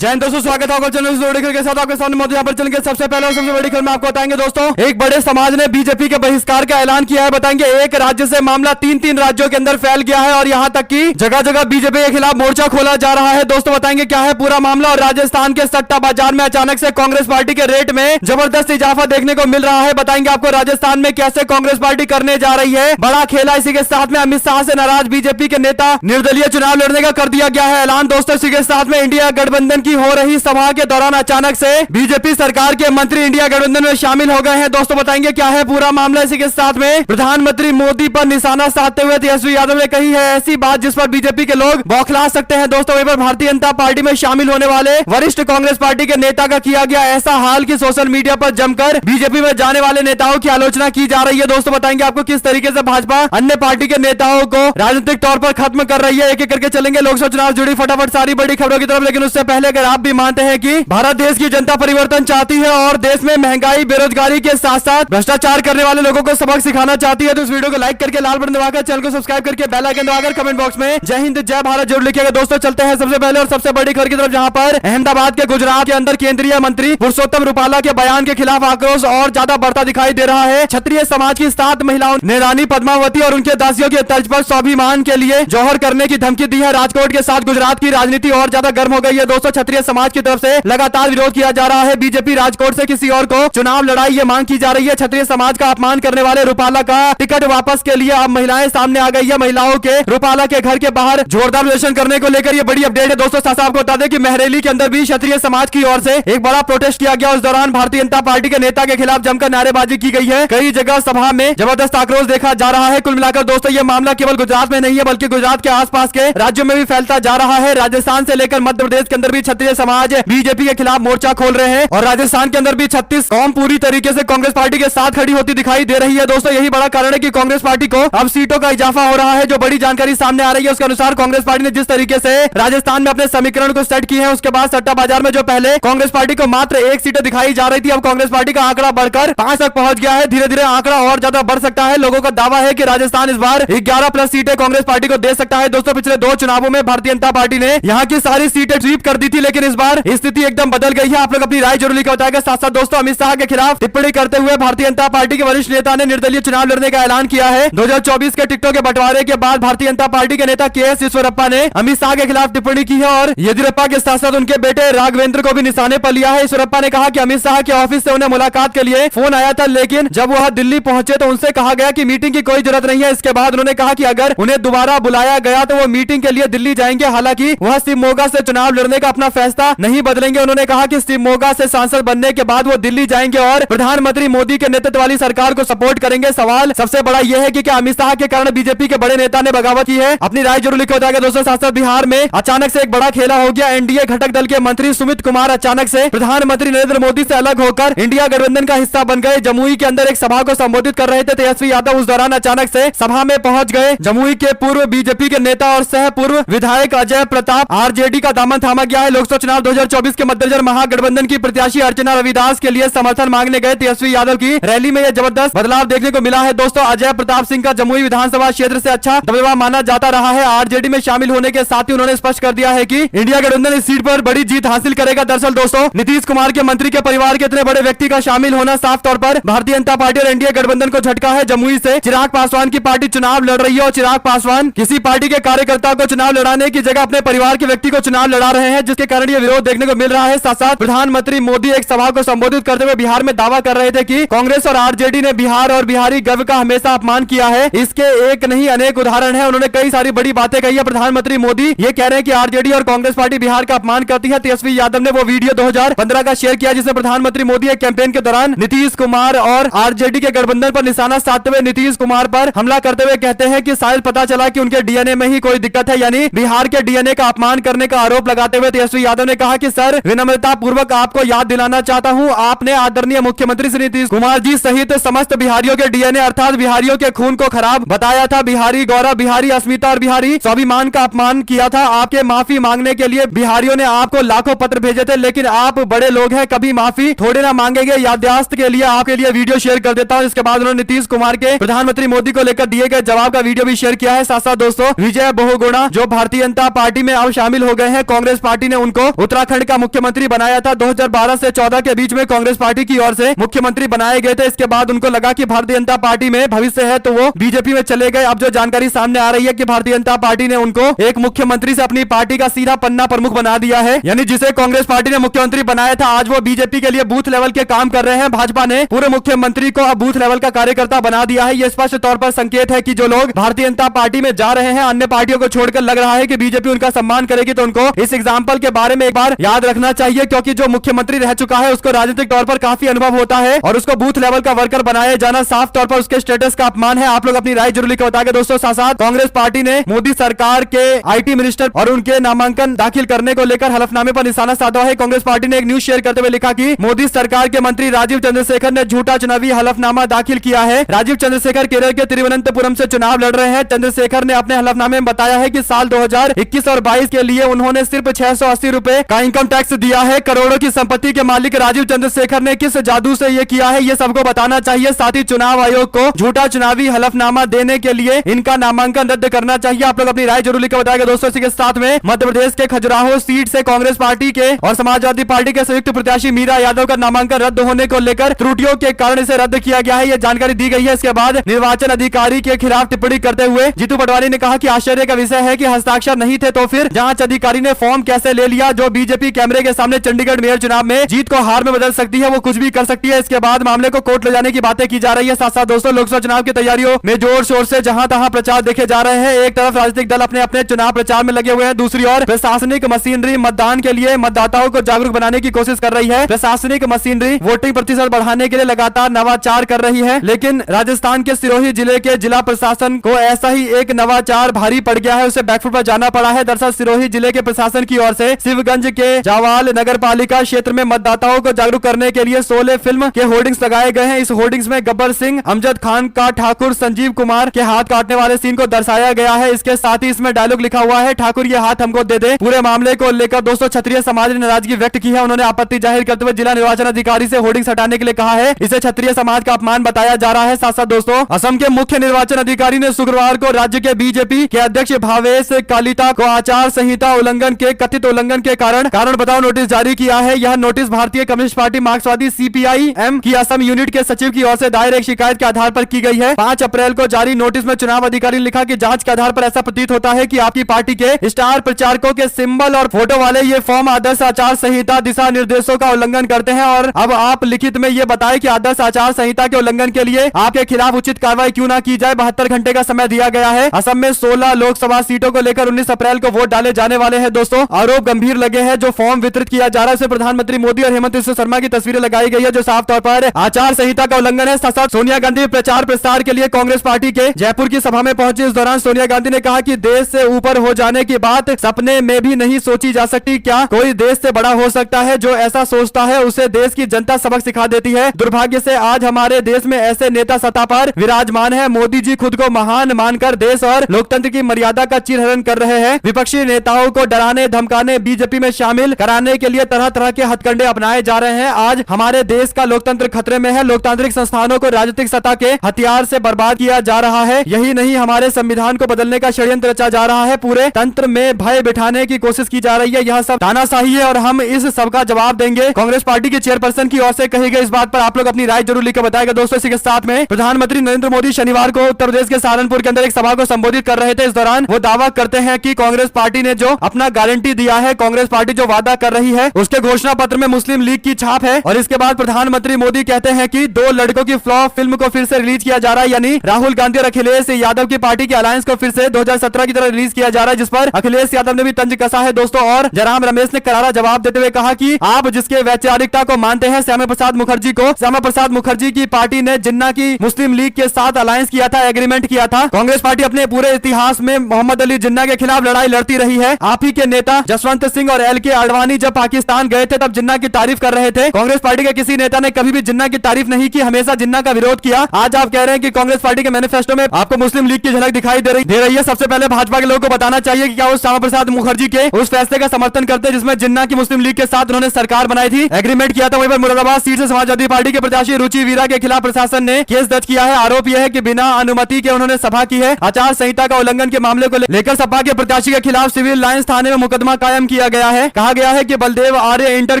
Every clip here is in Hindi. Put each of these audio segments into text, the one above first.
जय दोस्तों, स्वागत है चैनल बड़ी खबर के साथ। आपके सामने मौजूद यहाँ पर चलेंगे सबसे पहले और सबसे बड़ी खबर में आपको बताएंगे दोस्तों, एक बड़े समाज ने बीजेपी के बहिष्कार का ऐलान किया है। बताएंगे एक राज्य से मामला तीन राज्यों के अंदर फैल गया है और यहाँ तक कि जगह जगह बीजेपी के खिलाफ मोर्चा खोला जा रहा है। दोस्तों बताएंगे क्या है पूरा मामला। और राजस्थान के सट्टा बाजार में अचानक से कांग्रेस पार्टी के रेट में जबरदस्त इजाफा देखने को मिल रहा है। बताएंगे आपको राजस्थान में कैसे कांग्रेस पार्टी करने जा रही है बड़ा खेला। इसी के साथ में अमित शाह से नाराज बीजेपी के नेता निर्दलीय चुनाव लड़ने का कर दिया गया है ऐलान। दोस्तों इसी के साथ में इंडिया गठबंधन की हो रही सभा के दौरान अचानक से बीजेपी सरकार के मंत्री इंडिया गठबंधन में शामिल हो गए हैं। दोस्तों बताएंगे क्या है पूरा मामला। इसी के साथ में प्रधानमंत्री मोदी पर निशाना साधते हुए तेजस्वी यादव ने कही है ऐसी बात जिस पर बीजेपी के लोग बौखला सकते हैं। दोस्तों वहीं पर भारतीय जनता पार्टी में शामिल होने वाले वरिष्ठ कांग्रेस पार्टी के नेता का किया गया ऐसा हाल कि सोशल मीडिया पर जमकर बीजेपी में जाने वाले नेताओं की आलोचना की जा रही है। दोस्तों बताएंगे आपको किस तरीके से भाजपा अन्य पार्टी के नेताओं को राजनीतिक तौर पर खत्म कर रही है। एक एक करके चलेंगे लोकसभा चुनाव जुड़ी फटाफट सारी बड़ी खबरों की तरफ। लेकिन उससे पहले अगर आप भी मानते हैं कि भारत देश की जनता परिवर्तन चाहती है और देश में महंगाई बेरोजगारी के साथ साथ भ्रष्टाचार करने वाले लोगों को सबक सिखाना चाहती है तो इस वीडियो को लाइक करके लाल बटन दबाकर चैनल को सब्सक्राइब करके बेल आइकन दबाकर कमेंट बॉक्स में जय हिंद जय भारत जरूर लिखिएगा। दोस्तों चलते हैं सबसे पहले और सबसे बड़ी खबर की तरफ, जहां पर अहमदाबाद के गुजरात के अंदर केंद्रीय मंत्री पुरुषोत्तम रूपाला के बयान के खिलाफ आक्रोश और ज्यादा बढ़ता दिखाई दे रहा है। क्षत्रिय समाज की 7 महिलाओं ने रानी पद्मावती और उनके दासियों के तर्ज पर स्वाभिमान के लिए जौहर करने की धमकी दी है। राजकोट के साथ गुजरात की राजनीति और ज्यादा गर्म हो गई है। दोस्तों क्षत्रिय समाज की तरफ से लगातार विरोध किया जा रहा है। बीजेपी राजकोट से किसी और को चुनाव लड़ाई ये मांग की जा रही है। क्षत्रिय समाज का अपमान करने वाले रूपाला का टिकट वापस के लिए अब महिलाएं सामने आ गई है। महिलाओं के रूपाला के घर के बाहर जोरदार प्रदर्शन करने को लेकर ये बड़ी अपडेट है। दोस्तों साथ आपको बता दें कि महरेली के अंदर भी क्षत्रिय समाज की ओर से एक बड़ा प्रोटेस्ट किया गया। उस दौरान भारतीय जनता पार्टी के नेता के खिलाफ जमकर नारेबाजी की गई है। कई जगह सभा में जबरदस्त आक्रोश देखा जा रहा है। कुल मिलाकर दोस्तों ये मामला केवल गुजरात में नहीं है बल्कि गुजरात के आसपास के राज्यों में भी फैलता जा रहा है। राजस्थान से लेकर मध्य प्रदेश के अंदर भी क्षत्रिय समाज बीजेपी के खिलाफ मोर्चा खोल रहे हैं और राजस्थान के अंदर भी 36 कौम पूरी तरीके से कांग्रेस पार्टी के साथ खड़ी होती दिखाई दे रही है। दोस्तों यही बड़ा कारण है कि कांग्रेस पार्टी को अब सीटों का इजाफा हो रहा है। जो बड़ी जानकारी सामने आ रही है उसके अनुसार कांग्रेस पार्टी ने जिस तरीके से राजस्थान में अपने समीकरण को सेट किए हैं उसके बाद सट्टा बाजार में जो पहले कांग्रेस पार्टी को मात्र 1 सीटें दिखाई जा रही थी अब कांग्रेस पार्टी का आंकड़ा बढ़कर 5 तक पहुंच गया है। धीरे धीरे आंकड़ा और ज्यादा बढ़ सकता है। लोगों का दावा है कि राजस्थान इस बार 11+ सीटें कांग्रेस पार्टी को दे सकता है। दोस्तों पिछले 2 चुनावों में भारतीय जनता पार्टी ने यहाँ की सारी सीटें स्वीप कर दी थी लेकिन इस बार स्थिति एकदम बदल गई है। आप लोग अपनी राय जरूर लिखकर बताएगा। साथ साथ दोस्तों अमित शाह के खिलाफ टिप्पणी करते हुए भारतीय जनता पार्टी के वरिष्ठ नेता ने निर्दलीय चुनाव लड़ने का ऐलान किया है। 2024 के टिकटों के बंटवारे के बाद भारतीय जनता पार्टी के नेता के.एस. ईश्वरप्पा ने अमित शाह के खिलाफ टिप्पणी की है और येदियुरप्पा के साथ साथ उनके बेटे राघवेंद्र को भी निशाने पर लिया है। ईश्वरप्पा ने कहा कि अमित शाह के ऑफिस से उन्हें मुलाकात के लिए फोन आया था लेकिन जब वह दिल्ली पहुंचे तो उनसे कहा गया कि मीटिंग की कोई जरूरत नहीं है। इसके बाद उन्होंने कहा कि अगर उन्हें दोबारा बुलाया गया तो वो मीटिंग के लिए दिल्ली जाएंगे। हालांकि वह शिवमोगा से चुनाव लड़ने का अपना फैसला नहीं बदलेंगे। उन्होंने कहा कि शिवमोगा से सांसद बनने के बाद वो दिल्ली जाएंगे और प्रधानमंत्री मोदी के नेतृत्व वाली सरकार को सपोर्ट करेंगे। सवाल सबसे बड़ा यह है कि क्या अमित शाह के कारण बीजेपी के बड़े नेता ने बगावत की है? अपनी राय जरूर लिखकर बताएगा। दोस्तों साथ साथ बिहार में अचानक से एक बड़ा खेला हो गया। एनडीए घटक दल के मंत्री सुमित कुमार अचानक से प्रधानमंत्री नरेंद्र मोदी से अलग होकर इंडिया गठबंधन का हिस्सा बन गए। जमुई के अंदर एक सभा को संबोधित कर रहे थे तेजस्वी यादव। उस दौरान अचानक से सभा में पहुंच गए। जमुई के पूर्व बीजेपी के नेता और सह पूर्व विधायक अजय प्रताप आरजेडी का दामन थामा गया है। लोकसभा चुनाव 2024 के मद्देनजर महागठबंधन की प्रत्याशी अर्चना रविदास के लिए समर्थन मांगने गए तेजस्वी यादव की रैली में यह जबरदस्त बदलाव देखने को मिला है। दोस्तों अजय प्रताप सिंह का जमुई विधानसभा क्षेत्र से अच्छा दबदबा माना जाता रहा है। आरजेडी में शामिल होने के साथ ही उन्होंने स्पष्ट कर दिया है कि इंडिया गठबंधन इस सीट पर बड़ी जीत हासिल करेगा। दरअसल दोस्तों नीतीश कुमार के मंत्री के परिवार के इतने बड़े व्यक्ति का शामिल होना साफ तौर पर भारतीय जनता पार्टी और एनडीए गठबंधन को झटका है। जमुई से चिराग पासवान की पार्टी चुनाव लड़ रही है और चिराग पासवान किसी पार्टी के कार्यकर्ता को चुनाव लड़ाने की जगह अपने परिवार के व्यक्ति को चुनाव लड़ा रहे हैं जिसके कारण ये विरोध देखने को मिल रहा है। साथ साथ प्रधानमंत्री मोदी एक सभा को संबोधित करते हुए बिहार में दावा कर रहे थे कि कांग्रेस और आरजेडी ने बिहार और बिहारी गर्व का हमेशा अपमान किया है। इसके एक नहीं अनेक उदाहरण है। उन्होंने कई सारी बड़ी बातें कही है। प्रधानमंत्री मोदी ये कह रहे हैं कि आरजेडी और कांग्रेस पार्टी बिहार का अपमान करती है। तेजस्वी यादव ने वो वीडियो 2015 का शेयर किया जिसमें प्रधानमंत्री मोदी एक कैंपेन के दौरान नीतीश कुमार और आरजेडी के गठबंधन पर निशाना साधते हुए नीतीश कुमार पर हमला करते हुए कहते हैं कि शायद पता चला कि उनके डीएनए में ही कोई दिक्कत है, यानी बिहार के डीएनए का अपमान करने का आरोप लगाते हुए तेजस्वी यादव ने कहा कि सर विनम्रता पूर्वक आपको याद दिलाना चाहता हूं, आपने आदरणीय मुख्यमंत्री श्री नीतीश कुमार जी सहित समस्त बिहारियों के डीएनए अर्थात बिहारियों के खून को खराब बताया था। बिहारी गौरव, बिहारी अस्मिता और बिहारी स्वाभिमान का अपमान किया था। आपके माफी मांगने के लिए बिहारियों ने आपको लाखों पत्र भेजे थे लेकिन आप बड़े लोग हैं, कभी माफी थोड़े ना मांगेंगे। याददाश्त के लिए आपके लिए वीडियो शेयर कर देता हूं। इसके बाद उन्होंने नीतीश कुमार के प्रधानमंत्री मोदी को लेकर दिए गए जवाब का वीडियो भी शेयर किया है। साथ साथ दोस्तों विजय बहुगुणा जो भारतीय जनता पार्टी में अब शामिल हो गए हैं, कांग्रेस पार्टी ने उनको उत्तराखंड का मुख्यमंत्री बनाया था। 2012 से 14 के बीच में कांग्रेस पार्टी की ओर से मुख्यमंत्री बनाए गए थे। इसके बाद उनको लगा कि भारतीय जनता पार्टी में भविष्य है तो वो बीजेपी में चले गए। अब जो जानकारी सामने आ रही है कि भारतीय जनता पार्टी ने उनको एक मुख्यमंत्री से अपनी पार्टी का सीधा पन्ना प्रमुख बना दिया है, यानी जिसे कांग्रेस पार्टी ने मुख्यमंत्री बनाया था आज वो बीजेपी के लिए बूथ लेवल के काम कर रहे हैं। भाजपा ने पूरे मुख्यमंत्री को अब बूथ लेवल का कार्यकर्ता बना दिया है। यह स्पष्ट तौर पर संकेत है कि जो लोग भारतीय जनता पार्टी में जा रहे हैं अन्य पार्टियों को छोड़कर, लग रहा है कि बीजेपी उनका सम्मान करेगी, तो उनको इस एग्जाम्पल के बारे में एक बार याद रखना चाहिए, क्योंकि जो मुख्यमंत्री रह चुका है उसको राजनीतिक तौर पर काफी अनुभव होता है और उसको बूथ लेवल का वर्कर बनाया जाना साफ तौर पर उसके स्टेटस का अपमान है। आप लोग अपनी राय जरूर लिखकर बताएंगे दोस्तों। साथ साथ कांग्रेस पार्टी ने मोदी सरकार के आईटी मिनिस्टर और उनके नामांकन दाखिल करने को लेकर हलफनामे पर निशाना साधा है। कांग्रेस पार्टी ने एक न्यूज शेयर करते हुए लिखा कि मोदी सरकार के मंत्री राजीव चंद्रशेखर ने झूठा चुनावी हलफनामा दाखिल किया है। राजीव चंद्रशेखर केरल के तिरुवनंतपुरम से चुनाव लड़ रहे हैं। चंद्रशेखर ने अपने हलफनामे में बताया है कि साल 2021 और 22 के लिए उन्होंने सिर्फ 680 रुपए का इनकम टैक्स दिया है। करोड़ों की संपत्ति के मालिक राजीव चंद्रशेखर ने किस जादू से ये किया है, ये सबको बताना चाहिए। साथ ही चुनाव आयोग को झूठा चुनावी हलफनामा देने के लिए इनका नामांकन रद्द करना चाहिए। आप लोग अपनी राय जरूर लिखकर बताएंगे दोस्तों। इसी के साथ में मध्य प्रदेश के खजुराहो सीट से कांग्रेस पार्टी के और समाजवादी पार्टी के संयुक्त प्रत्याशी मीरा यादव का नामांकन रद्द होने को लेकर त्रुटियों के कारण इसे रद्द किया गया है, यह जानकारी दी गई है। इसके बाद निर्वाचन अधिकारी के खिलाफ टिप्पणी करते हुए जीतू पटवारी ने कहा कि आश्चर्य का विषय है कि हस्ताक्षर नहीं थे तो फिर जांच अधिकारी ने फॉर्म कैसे ले लिया। जो बीजेपी कैमरे के सामने चंडीगढ़ मेयर चुनाव में जीत को हार में बदल सकती है वो कुछ भी कर सकती है। इसके बाद मामले को कोर्ट ले जाने की बातें की जा रही है। साथ साथ दोस्तों लोकसभा चुनाव की तैयारियों में जोर शोर से जहां तहां प्रचार देखे जा रहे हैं। एक तरफ राजनीतिक दल अपने अपने चुनाव प्रचार में लगे हुए हैं, दूसरी ओर प्रशासनिक मशीनरी मतदान के लिए मतदाताओं को जागरूक बनाने की कोशिश कर रही है। प्रशासनिक मशीनरी वोटिंग प्रतिशत बढ़ाने के लिए लगातार नवाचार कर रही है, लेकिन राजस्थान के सिरोही जिले के जिला प्रशासन को ऐसा ही एक नवाचार भारी पड़ गया है, उसे बैकफुट पर जाना पड़ा है। दरअसल सिरोही जिले के प्रशासन की ओर से शिवगंज के जावाल नगर पालिका क्षेत्र में मतदाताओं को जागरूक करने के लिए 16 फिल्म के होर्डिंग्स लगाए गए हैं। इस होर्डिंग्स में गब्बर सिंह, अमजद खान का ठाकुर संजीव कुमार के हाथ काटने वाले सीन को दर्शाया गया है। इसके साथ ही इसमें डायलॉग लिखा हुआ है, ठाकुर ये हाथ हमको दे दे। पूरे मामले को लेकर दोस्तों क्षत्रिय समाज ने नाराजगी व्यक्त की है। उन्होंने आपत्ति जाहिर करते हुए जिला निर्वाचन अधिकारी से होर्डिंग्स हटाने के लिए कहा है। इसे क्षत्रिय समाज का अपमान बताया जा रहा है। साथ साथ दोस्तों असम के मुख्य निर्वाचन अधिकारी ने शुक्रवार को राज्य के बीजेपी के अध्यक्ष भावेश कालिता को आचार संहिता उल्लंघन के कथित उल्लंघन के कारण बताओ नोटिस जारी किया है। यह नोटिस भारतीय कम्युनिस्ट पार्टी मार्क्सवादी सीपीआई-एम की असम यूनिट के सचिव की ओर से दायर एक शिकायत के आधार पर की गई है। 5 अप्रैल को जारी नोटिस में चुनाव अधिकारी ने लिखा कि जांच के आधार पर ऐसा प्रतीत होता है कि आपकी पार्टी के स्टार प्रचारकों के सिंबल और फोटो वाले ये फॉर्म आदर्श आचार संहिता दिशा निर्देशों का उल्लंघन करते हैं और अब आप लिखित में ये बताएं कि आदर्श आचार संहिता के उल्लंघन के लिए आपके खिलाफ उचित कार्रवाई क्यों ना की जाए। 72 घंटे का समय दिया गया है। असम में 16 लोकसभा सीटों को लेकर 19 अप्रैल को वोट डाले जाने वाले हैं। दोस्तों आरोप गंभीर लगे हैं। जो फॉर्म वितरित किया जा रहा है उसमें प्रधानमंत्री मोदी और हेमंत बिस्वा शर्मा की तस्वीरें लगाई गई है, जो साफ तौर पर आचार संहिता का उल्लंघन है। साथ साथ सोनिया गांधी प्रचार प्रसार के लिए कांग्रेस पार्टी के जयपुर की सभा में पहुंची। इस दौरान सोनिया गांधी ने कहा कि देश से ऊपर हो जाने की बात सपने में भी नहीं सोची जा सकती। क्या कोई देश से बड़ा हो सकता है? जो ऐसा सोचता है उसे देश की जनता सबक सिखा देती है। दुर्भाग्य से आज हमारे देश में ऐसे नेता सत्ता पर विराजमान है। मोदी जी खुद को महान मानकर देश और लोकतंत्र की मर्यादा का चीरहरण कर रहे हैं। विपक्षी नेताओं को डराने धमकाने बीजेपी में शामिल कराने के लिए तरह तरह के हथकंडे अपनाए जा रहे हैं। आज हमारे देश का लोकतंत्र खतरे में है। लोकतांत्रिक संस्थानों को राजनीतिक सत्ता के हथियार से बर्बाद किया जा रहा है। यही नहीं, हमारे संविधान को बदलने का षड्यंत्र रचा जा रहा है। पूरे तंत्र में भय बिठाने की कोशिश की जा रही है। यह सब तानाशाही है और हम इस सब का जवाब देंगे। कांग्रेस पार्टी के चेयरपर्सन की ओर से कही गई इस बात पर आप लोग अपनी राय जरूर लिखकर बताएगा दोस्तों। इसी के साथ में प्रधानमंत्री नरेंद्र मोदी शनिवार को उत्तर प्रदेश के सहारनपुर के अंदर एक सभा को संबोधित कर रहे थे। इस दौरान वो दावा करते हैं कि कांग्रेस पार्टी ने जो अपना गारंटी दिया है, कांग्रेस पार्टी जो वादा कर रही है उसके घोषणा पत्र में मुस्लिम लीग की छाप है। और इसके बाद प्रधानमंत्री मोदी कहते हैं कि 2 लड़कों की फ्लॉप फिल्म को फिर से रिलीज किया जा रहा है, यानी राहुल गांधी और अखिलेश यादव की पार्टी की अलायंस को फिर से 2017 की तरह रिलीज किया जा रहा है, जिस पर अखिलेश यादव ने भी तंज कसा है दोस्तों। और जयराम रमेश ने करारा जवाब देते हुए कहा कि आप जिसके वैचारिकता को मानते हैं श्यामा प्रसाद मुखर्जी की पार्टी ने जिन्ना की मुस्लिम लीग के साथ अलायंस किया था, एग्रीमेंट किया था। कांग्रेस पार्टी अपने पूरे इतिहास में मोहम्मद अली जिन्ना के खिलाफ लड़ाई लड़ती रही है। आप ही के नेता जसवंत सिंह और LK आडवाणी जब पाकिस्तान गए थे तब जिन्ना की तारीफ कर रहे थे। कांग्रेस पार्टी के किसी नेता ने कभी भी जिन्ना की तारीफ नहीं की, हमेशा जिन्ना का विरोध किया। आज आप कह रहे हैं कि कांग्रेस पार्टी के मैनिफेस्टो में आपको मुस्लिम लीग की झलक दिखाई दे रही है। सबसे पहले भाजपा के लोगों को बताना चाहिए कि क्या वो श्यामा प्रसाद मुखर्जी के उस फैसले का समर्थन करते हैं जिसमें जिन्ना की मुस्लिम लीग के साथ उन्होंने सरकार बनाई थी, एग्रीमेंट किया था। वहीं पर मुरादाबाद सीट से समाजवादी पार्टी के प्रत्याशी रुचि वीरा के खिलाफ प्रशासन ने केस दर्ज किया है। आरोप यह है कि बिना अनुमति के उन्होंने सभा की है। आचार संहिता का उल्लंघन के मामले को लेकर सपा के प्रत्याशी के खिलाफ सिविल लाइंस थाने में मुकदमा कायम किया गया है। कहा गया है कि बलदेव आर्य इंटर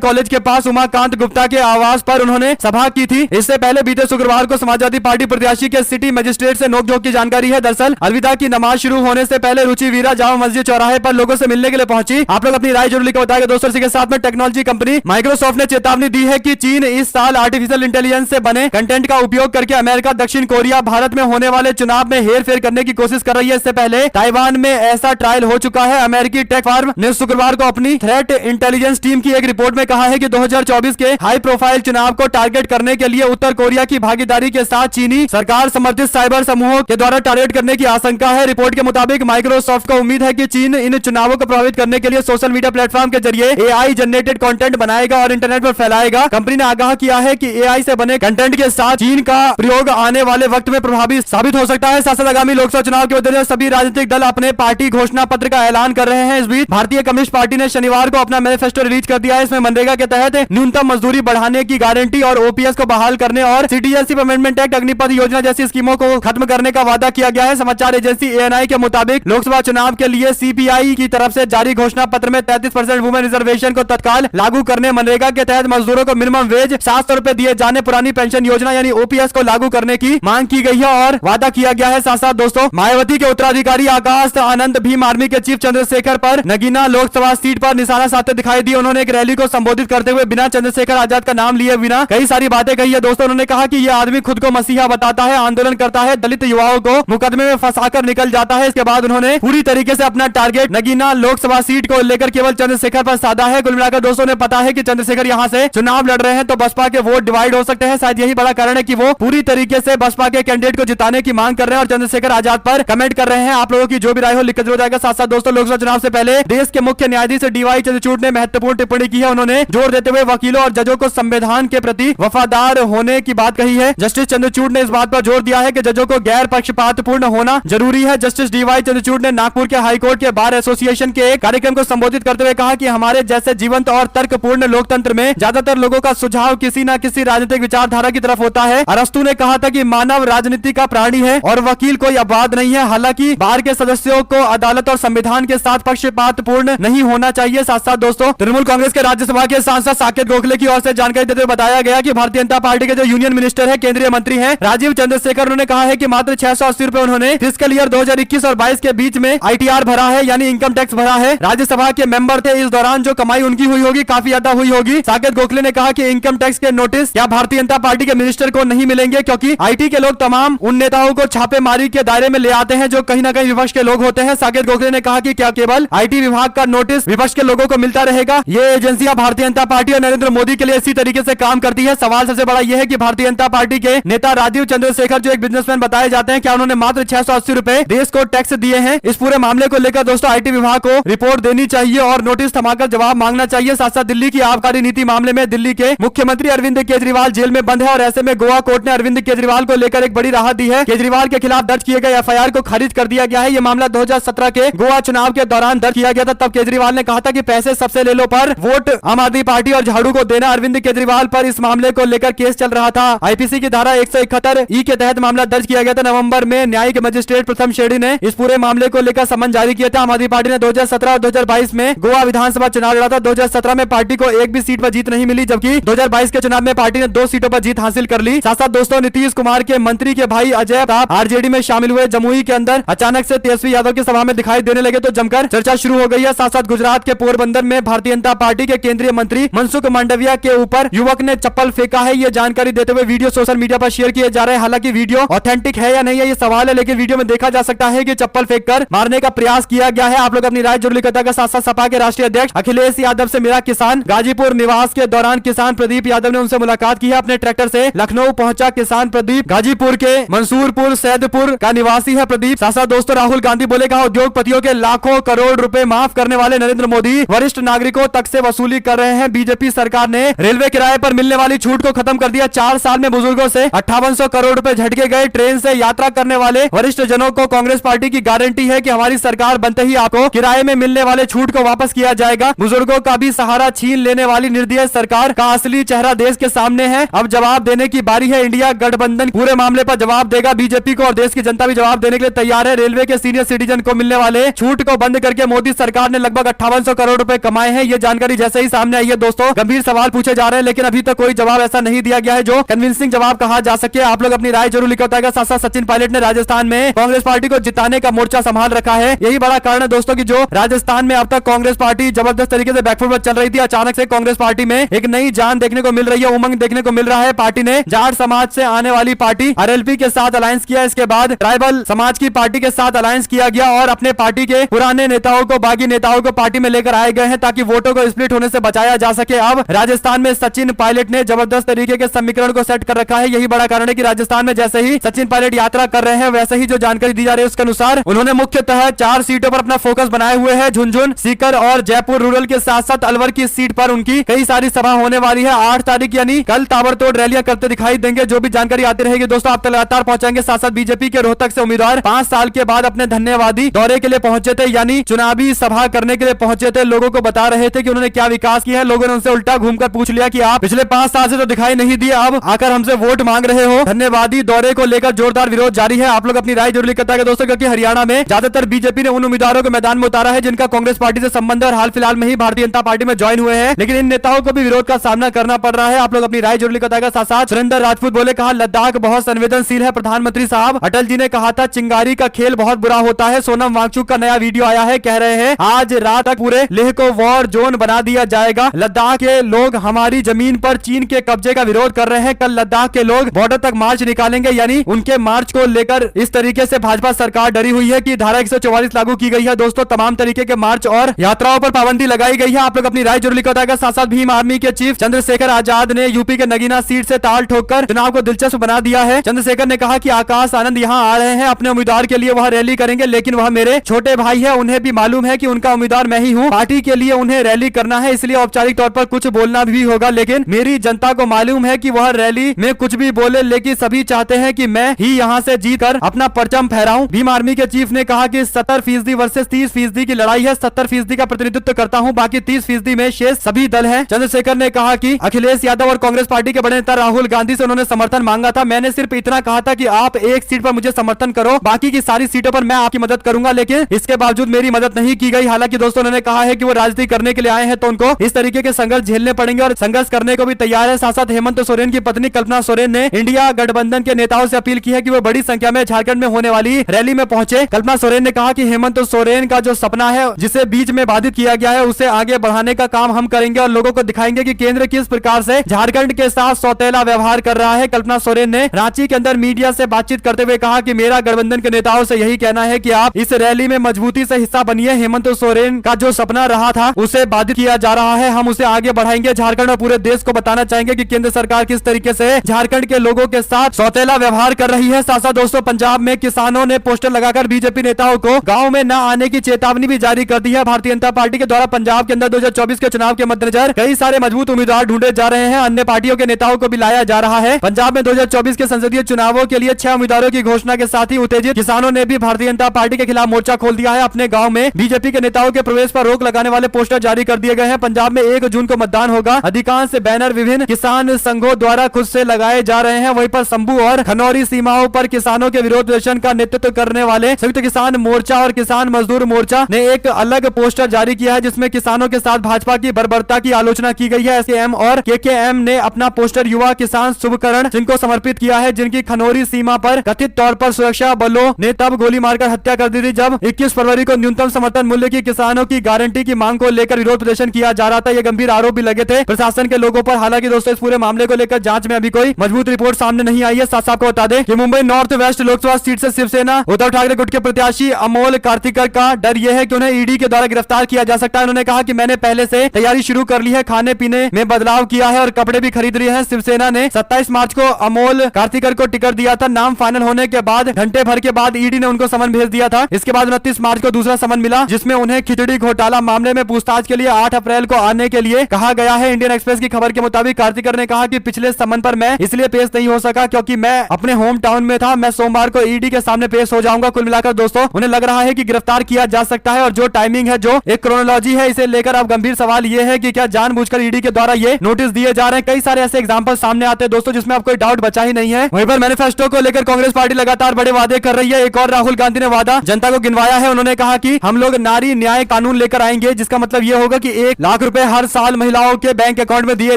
कॉलेज के पास उमाकांत गुप्ता के आवास पर उन्होंने सभा की थी। इससे पहले बीते शुक्रवार को समाजवादी पार्टी प्रत्याशी के सिटी मजिस्ट्रेट से नोकझोंक की जानकारी है। दरअसल अलविदा की नमाज शुरू होने से पहले रुचि वीरा जामा मस्जिद चौराहे पर लोगों से मिलने के लिए पहुंची। आप लोग अपनी राय जरूर लिखकर बताएंगे दोस्तों। इसी के साथ में टेक्नोलॉजी कंपनी माइक्रोसॉफ्ट ने चेतावनी दी है कि चीन इस साल आर्टिफिशियल इंटेलिजेंस से बने कंटेंट का उपयोग करके अमेरिका, दक्षिण कोरिया, भारत में होने वाले चुनाव में हेरफेर करने की कोशिश कर रही है। इससे पहले ताइवान में ऐसा ट्रायल हो चुका है। अमेरिकी टेक फर्म ने शुक्रवार को अपनी थ्रेट इंटेलिजेंस टीम की एक रिपोर्ट में कहा है कि 2024 के हाई प्रोफाइल चुनाव को टारगेट करने के लिए उत्तर कोरिया की भागीदारी के साथ चीनी सरकार समर्थित साइबर समूहों के द्वारा टारगेट करने की आशंका है। रिपोर्ट के मुताबिक माइक्रोसॉफ्ट को उम्मीद है कि चीन इन चुनावों को प्रभावित करने के लिए सोशल मीडिया प्लेटफॉर्म के जरिए एआई जनरेटेड कंटेंट बनाएगा और इंटरनेट पर फैलाएगा। कंपनी ने आगाह किया है कि एआई से बने कंटेंट के साथ चीन का प्रयोग आने वाले वक्त में प्रभावी साबित हो सकता है। साथ ही आगामी लोकसभा चुनाव के मद्देनजर सभी राजनीतिक दल अपने पार्टी घोषणा पत्र का ऐलान कर रहे हैं। इस बीच भारतीय कम्युनिस्ट पार्टी ने शनिवार को अपना मैनिफेस्टो रिलीज कर दिया है। इसमें मनरेगा के तहत न्यूनतम मजदूरी बढ़ाने की गारंटी और ओपीएस को बहाल करने और सिटीजनशिप अमेंडमेंट एक्ट, अग्निपथ योजना जैसी स्कीमों को खत्म करने का वादा किया गया है। समाचार एजेंसी एएनआई के मुताबिक लोकसभा चुनाव के लिए सीपीआई की तरफ से जारी घोषणा पत्र में 33% वुमेन रिजर्वेशन को तत्काल लागू करने, मनरेगा के तहत मजदूरों को मिनिमम वेज 700 रुपए दिए जाने, पुरानी पेंशन योजना यानी ओपीएस को लागू करने की मांग की गई है और वादा किया गया है। साथ साथ दोस्तों मायावती के उत्तराधिकारी आकाश आनंद भीम आर्मी के चीफ चंद्रशेखर पर नगीना लोकसभा सीट पर निशाना साधते दिखाई दिए। उन्होंने एक रैली को संबोधित करते हुए बिना चंद्रशेखर आजाद का नाम लिए बिना कई सारी बातें कही है। दोस्तों उन्होंने कहा कि यह आदमी खुद को मसीहा बताता है, आंदोलन करता है, दलित युवाओं को मुकदमे में फंसाकर निकल जाता है। इसके बाद उन्होंने पूरी तरीके से अपना टारगेट नगीना लोकसभा सीट को लेकर केवल चंद्रशेखर पर साधा है। कुल मिलाकर दोस्तों ने पता है कि चंद्रशेखर यहां से चुनाव लड़ रहे हैं तो बसपा के वोट डिवाइड हो सकते हैं। शायद यही बड़ा कारण है कि वो पूरी तरीके से बसपा के कैंडिडेट को जिताने की मांग कर रहे हैं और चंद्रशेखर आजाद पर कमेंट कर रहे हैं। आप लोगों की जो भी राय हो लिखकर जरूर जाएगा। साथ साथ दोस्तों लोकसभा चुनाव से पहले देश के मुख्य न्यायाधीश डीवाई चंद्रचूड़ ने महत्वपूर्ण टिप्पणी की है। उन्होंने जोर देते हुए वकीलों और जजों को संविधान के प्रति वफादार होने की बात कही है। जस्टिस चंद्रचूड़ ने इस बात पर जोर दिया है कि जजों को गैर पक्षपातपूर्ण होना जरूरी है। जस्टिस डीवाई चंद्रचूड़ ने नागपुर के हाईकोर्ट के बार एसोसिएशन के एक कार्यक्रम को संबोधित करते हुए कहा कि हमारे जैसे जीवंत और तर्कपूर्ण लोकतंत्र में ज्यादातर लोगों का सुझाव किसी न किसी राजनीतिक विचारधारा की तरफ होता है। अरस्तु ने कहा था कि मानव राजनीति का प्राणी है और वकील कोई अपवाद नहीं है। हालांकि बार के सदस्यों को अदालत और संविधान के साथ पक्षपातपूर्ण नहीं होना चाहिए। साथ साथ दोस्तों तृणमूल कांग्रेस के राज्यसभा के सांसद साकेत गोखले की ओर से जानकारी देते हुए बताया गया कि भारतीय जनता पार्टी के जो यूनियन मिनिस्टर है, केंद्रीय मंत्री हैं राजीव चंद्रशेखर, उन्होंने कहा है कि मात्र 680 रुपए उन्होंने फिस्कल ईयर 2021 और 22 के बीच में आईटीआर भरा है यानी इनकम टैक्स भरा है। राज्यसभा के मेंबर थे, इस दौरान जो कमाई उनकी हुई होगी काफी ज्यादा हुई होगी। साकेत गोखले ने कहा कि इनकम टैक्स के नोटिस या भारतीय जनता पार्टी के मिनिस्टर को नहीं मिलेंगे क्योंकि आईटी के लोग तमाम उन नेताओं को छापेमारी के दायरे में ले आते हैं जो कहीं ना कहीं विपक्ष के लोग होते हैं। साकेत गोखले ने कहा कि क्या केवल आईटी विभाग का नोटिस विपक्ष के लोगों को मिलता रहेगा? ये एजेंसियां भारतीय जनता पार्टी और नरेंद्र मोदी के लिए इसी तरीके से काम करती है। सवाल सबसे बड़ा यह है कि भारतीय जनता पार्टी के नेता राजीव चंद्रशेखर जो एक बिजनेसमैन बताए जाते हैं, क्या उन्होंने मात्र 680 रुपए देश को टैक्स दिए हैं? इस पूरे मामले को लेकर दोस्तों आईटी विभाग को रिपोर्ट देनी चाहिए और नोटिस थमाकर जवाब मांगना चाहिए। साथ साथ दिल्ली की आबकारी नीति मामले में दिल्ली के मुख्यमंत्री अरविंद केजरीवाल जेल में बंद है और ऐसे में गोवा कोर्ट ने अरविंद केजरीवाल को लेकर एक बड़ी राहत दी है। केजरीवाल के खिलाफ दर्ज किए गए एफआईआर को खारिज कर दिया गया है। यह मामला 2017 के गोवा चुनाव के दौरान दर्ज किया गया था। तब केजरीवाल ने कहा था कि पैसे सबसे ले लो पर वोट आम आदमी पार्टी और झाड़ू को देना। अरविंद केजरीवाल पर इस मामले को लेकर केस चल रहा था। आईपीसी की धारा 171 के तहत मामला दर्ज किया गया था। नवंबर में न्यायिक मजिस्ट्रेट प्रथम श्रेणी ने इस पूरे मामले को लेकर समन जारी किया था। आम आदमी पार्टी ने 2017 और 2022 में गोवा विधानसभा चुनाव लड़ा था। 2017 में पार्टी को एक भी सीट पर जीत नहीं मिली, जबकि 2022 के चुनाव में पार्टी ने 2 सीटों पर जीत हासिल कर ली। साथ साथ दोस्तों नीतीश कुमार के मंत्री के भाई अजय प्रताप आरजेडी में शामिल हुए। जमुई के अंदर अचानक से तेजस्वी यादव की सभा में दिखाई देने लगे तो जमकर चर्चा शुरू हो गई है। साथ साथ गुजरात के पोरबंदर में भारतीय जनता पार्टी के केंद्रीय मंत्री मनसुख मांडविया के ऊपर युवक ने चप्पल फेंका है। ये जानकारी देते हुए वीडियो सोशल मीडिया पर शेयर किए जा रहे हैं। हालांकि वीडियो ऑथेंटिक है या नहीं है ये सवाल है, लेकिन वीडियो में देखा जा सकता है कि चप्पल फेंककर मारने का प्रयास किया गया है। आप लोग अपनी राय जरूर लिखिएगा। साथ साथ सपा के राष्ट्रीय अध्यक्ष अखिलेश यादव से मेरा किसान गाजीपुर निवास के दौरान किसान प्रदीप यादव ने उनसे मुलाकात की है। अपने ट्रैक्टर से लखनऊ पहुंचा किसान प्रदीप गाजीपुर के मंसूरपुर सैदपुर का निवासी है प्रदीप। साथ साथ दोस्तों राहुल गांधी बोले कहा उद्योगपतियों के लाखों करोड़ रुपए माफ करने वाले नरेंद्र मोदी वरिष्ठ नागरिकों तक से वसूली कर रहे हैं। बीजेपी सरकार ने रेलवे किराए पर मिलने वाली छूट को खत्म कर दिया। 4 साल में बुजुर्गों से 5800 करोड़ रुपए झटके गए। ट्रेन से यात्रा करने वाले वरिष्ठ जनों को कांग्रेस पार्टी की गारंटी है कि हमारी सरकार बनते ही आपको किराए में मिलने वाले छूट को वापस किया जाएगा। बुजुर्गों का भी सहारा छीन लेने वाली निर्दयी सरकार का असली चेहरा देश के सामने है। अब जवाब देने की बारी है। इंडिया गठबंधन पूरे मामले पर जवाब देगा बीजेपी को और देश की जनता भी जवाब देने के लिए तैयार है। रेलवे के सीनियर सिटीजन को मिलने वाले छूट को बंद करके मोदी सरकार ने लगभग 5800 करोड़ रुपए कमाए हैं। ये जानकारी जैसे ही सामने आई है दोस्तों, गंभीर सवाल पूछे जा रहे हैं, लेकिन अभी तक कोई जवाब ऐसा नहीं दिया गया है जो कन्विंसिंग जवाब कहा जा सके। आप लोग अपनी राय जरूर लिखा बताएगा। साथ साथ सचिन पायलट ने राजस्थान में कांग्रेस पार्टी को जिताने का मोर्चा संभाल रखा है। यही बड़ा कारण है दोस्तों की जो राजस्थान में अब तक कांग्रेस पार्टी जबरदस्त तरीके से बैकफुट पर चल रही थी, अचानक से कांग्रेस पार्टी में एक नई जान देखने को मिल रही है, उमंग देखने को मिल रहा है। पार्टी ने जाट समाज से आने वाली पार्टी आरएलपी के साथ अलायंस किया, इसके बाद ट्राइबल समाज की पार्टी के साथ अलायंस किया गया और अपने पार्टी के पुराने नेताओं को, बागी नेताओं को पार्टी में लेकर आए गए हैं ताकि वोटों को स्प्लिट होने से बचाया जा सके। अब राजस्थान में सचिन पायलट ने जबरदस्त तरीके के समीकरण को सेट कर रखा है। यही बड़ा कारण है कि राजस्थान में जैसे ही सचिन पायलट यात्रा कर रहे हैं, वैसे ही जो जानकारी दी जा रही है उसके अनुसार उन्होंने मुख्यतः 4 सीटों पर अपना फोकस बनाए हुए है। झुंझुनू, सीकर और जयपुर रूरल के साथ साथ अलवर की सीट पर उनकी कई सारी सभा होने वाली है। 8 तारीख यानी कल ताबड़तोड़ रैलियां करते दिखाई देंगे। जो भी जानकारी आती रहेगी दोस्तों आप तक लगातार पहुंचाएंगे। साथ साथ बीजेपी के रोहतक से उम्मीदवार 5 साल के बाद अपने धन्यवादी दौरे के लिए पहुंचे थे, यानी चुनावी सभा करने के लिए पहुंचे थे। लोगों को बता रहे थे कि उन्होंने क्या विकास किया है। लोगों ने उनसे उल्टा घूमकर पूछ लिया कि आप पिछले 5 साल से तो दिखाई नहीं दिए, अब आकर हमसे वोट मांग रहे हो। धन्यवादी दौरे को लेकर जोरदार विरोध जारी है। आप लोग अपनी राय जरूर लिखता है दोस्तों, क्योंकि हरियाणा में ज्यादातर बीजेपी ने उन उम्मीदवारों को मैदान में उतारा है जिनका कांग्रेस पार्टी से संबंध है और हाल फिलहाल में ही भारतीय जनता पार्टी में ज्वाइन हुए हैं, लेकिन इन नेताओं को भी विरोध का सामना करना पड़ रहा है। आप लोग अपनी राय जरूर लिखता है। साथ साथ सुरेंद्र राजपूत बोले, कहा लद्दाख बहुत संवेदनशील है। प्रधानमंत्री साहब अटल जी ने कहा था चिंगारी का खेल बहुत बुरा होता है। सोनम वांगचुक का नया वीडियो आया है, कह रहे हैं आज रात तक पूरे लेह को वॉर जोन बना दिया जाएगा। लद्दाख के लोग हमारी जमीन पर चीन के कब्जे का विरोध कर रहे हैं। कल लद्दाख के लोग बॉर्डर तक मार्च निकालेंगे, यानी उनके मार्च को लेकर इस तरीके से भाजपा सरकार डरी हुई है कि धारा 144 लागू की गई है। दोस्तों तमाम तरीके के मार्च और यात्राओं पर पाबंदी लगाई गई है। आप लोग अपनी राय जरूर लिखा जाएगा। साथ साथ भीम आर्मी के चीफ चंद्रशेखर आजाद ने यूपी के नगीना सीट से ताल ठोककर चुनाव को दिलचस्प बना दिया है। चंद्रशेखर ने कहा कि आकाश आनंद यहां आ रहे हैं, अपने उम्मीदवार के लिए वह रैली करेंगे, लेकिन वह मेरे छोटे भाई है, उन्हें भी मालूम है कि उनका उम्मीदवार मैं ही हूं। पार्टी के लिए उन्हें रैली करना है, इसलिए औपचारिक तौर पर कुछ बोलना भी होगा, लेकिन मेरी जनता को मालूम है कि वह रैली में कुछ भी बोले, लेकिन सभी चाहते हैं कि मैं ही यहां से जीतकर अपना परचम फहराऊं। भीम आर्मी के चीफ ने कहा कि 70% वर्सेस 30% की लड़ाई है। 70% का प्रतिनिधित्व करता हूं, बाकी 30% में शेष सभी दल हैं। चंद्रशेखर ने कहा कि अखिलेश यादव और कांग्रेस पार्टी के बड़े नेता राहुल गांधी से उन्होंने समर्थन मांगा था। मैंने सिर्फ इतना कहा था कि आप एक सीट पर मुझे समर्थन करो, बाकी की सारी सीटों पर मैं आपकी मदद करूंगा, लेकिन इसके बावजूद मेरी मदद नहीं की गई। हालांकि दोस्तों उन्होंने कहा है कि वो राजनीति करने के लिए आए हैं तो उनको इस तरीके के संघर्ष झेलने पड़ेंगे और संघर्ष करने को भी तैयार है। साथ साथ हेमंत सोरेन की पत्नी कल्पना सोरेन ने इंडिया गठबंधन के नेताओं से अपील की है कि वो बड़ी संख्या में झारखंड में होने वाली रैली में पहुंचे। कल्पना सोरेन ने कहा कि हेमंत सोरेन का जो सपना है जिसे बीच में बाधित किया गया है उसे आगे बढ़ाने का काम हम करेंगे और लोगों को दिखाएंगे कि केंद्र किस प्रकार से झारखंड के साथ सौतेला व्यवहार कर रहा है। कल्पना सोरेन ने रांची के अंदर मीडिया से बातचीत करते हुए कहा कि मेरा गठबंधन के नेताओं से यही कहना है कि आप इस रैली में मजबूती से हिस्सा बनिए। हेमंत सोरेन का जो सपना रहा था उसे बाधित किया जा रहा है, हम उसे आगे बढ़ाएंगे। झारखंड और पूरे देश को बताना चाहेंगे कि केंद्र सरकार किस तरीके से झारखंड के लोगों के साथ सौतेला व्यवहार कर रही है। साथ साथ दोस्तों पंजाब में किसानों ने पोस्टर लगाकर बीजेपी नेताओं को गांव में न आने की चेतावनी भी जारी कर दी है। भारतीय जनता पार्टी के द्वारा पंजाब के अंदर 2024 के चुनाव के मद्देनजर कई सारे मजबूत उम्मीदवार ढूंढे जा रहे हैं। अन्य पार्टियों के नेताओं को भी लाया जा रहा है। पंजाब में 2024 के संसदीय चुनावों के लिए 6 उम्मीदवारों की घोषणा के साथ ही उत्तेजित किसानों ने भी भारतीय जनता पार्टी के खिलाफ मोर्चा खोल दिया है। अपने गाँव में बीजेपी के नेताओं के प्रवेश पर रोक लगाने वाले पोस्टर जारी कर दिए गए हैं। पंजाब में 1 जून को मतदान होगा। अधिकांश बैनर विभिन्न किसान संघों द्वारा खुद से लगाए जा रहे हैं। वहीं पर शंभू और खनौरी सीमाओं पर किसानों के विरोध प्रदर्शन का नेतृत्व करने वाले संयुक्त किसान मोर्चा और किसान मजदूर मोर्चा ने एक अलग पोस्टर जारी किया है जिसमें किसानों के साथ भाजपा की बर्बरता की आलोचना की गई है। एसकेएम और केकेएम ने अपना पोस्टर युवा किसान शुभकरण सिंह को समर्पित किया है, जिनकी खनौरी सीमा पर कथित तौर पर सुरक्षा बलों ने तब गोली मारकर हत्या कर दी थी जब 21 फरवरी को न्यूनतम समर्थन मूल्य की किसानों की गारंटी की मांग को लेकर विरोध प्रदर्शन किया जा रहा था। ये गंभीर आरोप भी लगे थे प्रशासन के लोगों पर। हालांकि दोस्तों इस पूरे मामले को लेकर जांच में अभी कोई मजबूत रिपोर्ट सामने नहीं आई है। साथ आपको बता दें कि Mumbai north west Lok Sabha seat से शिवसेना उद्धव ठाकरे गुट के प्रत्याशी अमोल कार्तिकर का डर यह है कि उन्हें ईडी के द्वारा गिरफ्तार किया जा सकता है। उन्होंने कहा कि मैंने पहले से तैयारी शुरू कर ली है, खाने पीने में बदलाव किया है और कपड़े भी खरीद लिए हैं। शिवसेना ने 27 मार्च को अमोल कार्तिकर को टिकट दिया था। नाम फाइनल होने के बाद घंटे भर के बाद ईडी ने उनको समन भेज दिया था। इसके बाद 29 मार्च को दूसरा समन मिला जिसमें उन्हें खिचड़ी घोटाला मामले में पूछताछ के लिए 8 अप्रैल को आने के लिए कहा गया है। इंडियन एक्सप्रेस की खबर के मुताबिक कार्तिकर ने कहा कि पिछले समन पर मैं इसलिए पेश नहीं हो सका क्योंकि मैं अपने होम टाउन में था। मैं सोमवार को ईडी के सामने पेश हो जाऊंगा। कुल मिलाकर दोस्तों उन्हें लग रहा है कि गिरफ्तार किया जा सकता है और जो टाइमिंग है, जो एक क्रोनोलॉजी है, इसे लेकर अब गंभीर सवाल यह है कि क्या जानबूझकर ईडी के द्वारा ये नोटिस दिए जा रहे हैं। कई सारे ऐसे एग्जांपल सामने आते हैं दोस्तों जिसमें अब कोई डाउट बचा ही नहीं है। वहीं पर मैनिफेस्टो को लेकर कांग्रेस पार्टी लगातार बड़े वादे कर रही है। एक और राहुल गांधी ने वादा जनता को गिनवाया है। उन्होंने कहा कि हम लोग नारी न्याय कानून कानून लेकर आएंगे, जिसका मतलब ये होगा कि 1 लाख रुपए हर साल महिलाओं के बैंक अकाउंट में दिए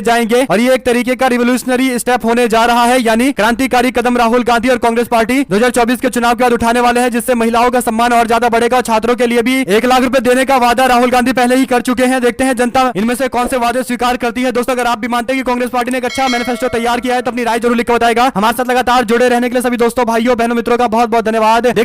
जाएंगे। और ये एक तरीके का रिवोल्यूशनरी स्टेप होने जा रहा है, यानी क्रांतिकारी कदम राहुल गांधी और कांग्रेस पार्टी 2024 के चुनाव के बाद उठाने वाले हैं, जिससे महिलाओं का सम्मान और ज्यादा बढ़ेगा। और छात्रों के लिए भी 1 लाख रुपए देने का वादा राहुल गांधी पहले ही कर चुके हैं। देखते हैं जनता इनमें से कौन से वादे स्वीकार करती है। दोस्तों, अगर आप भी मानते हैं कि कांग्रेस पार्टी ने एक अच्छा मैनिफेस्टो तैयार किया है तो अपनी राय जरूर लिख के बताएगा। हमारे साथ लगातार जुड़े रहने के लिए सभी दोस्तों, भाइयों, बहनों, मित्रों का बहुत बहुत धन्यवाद।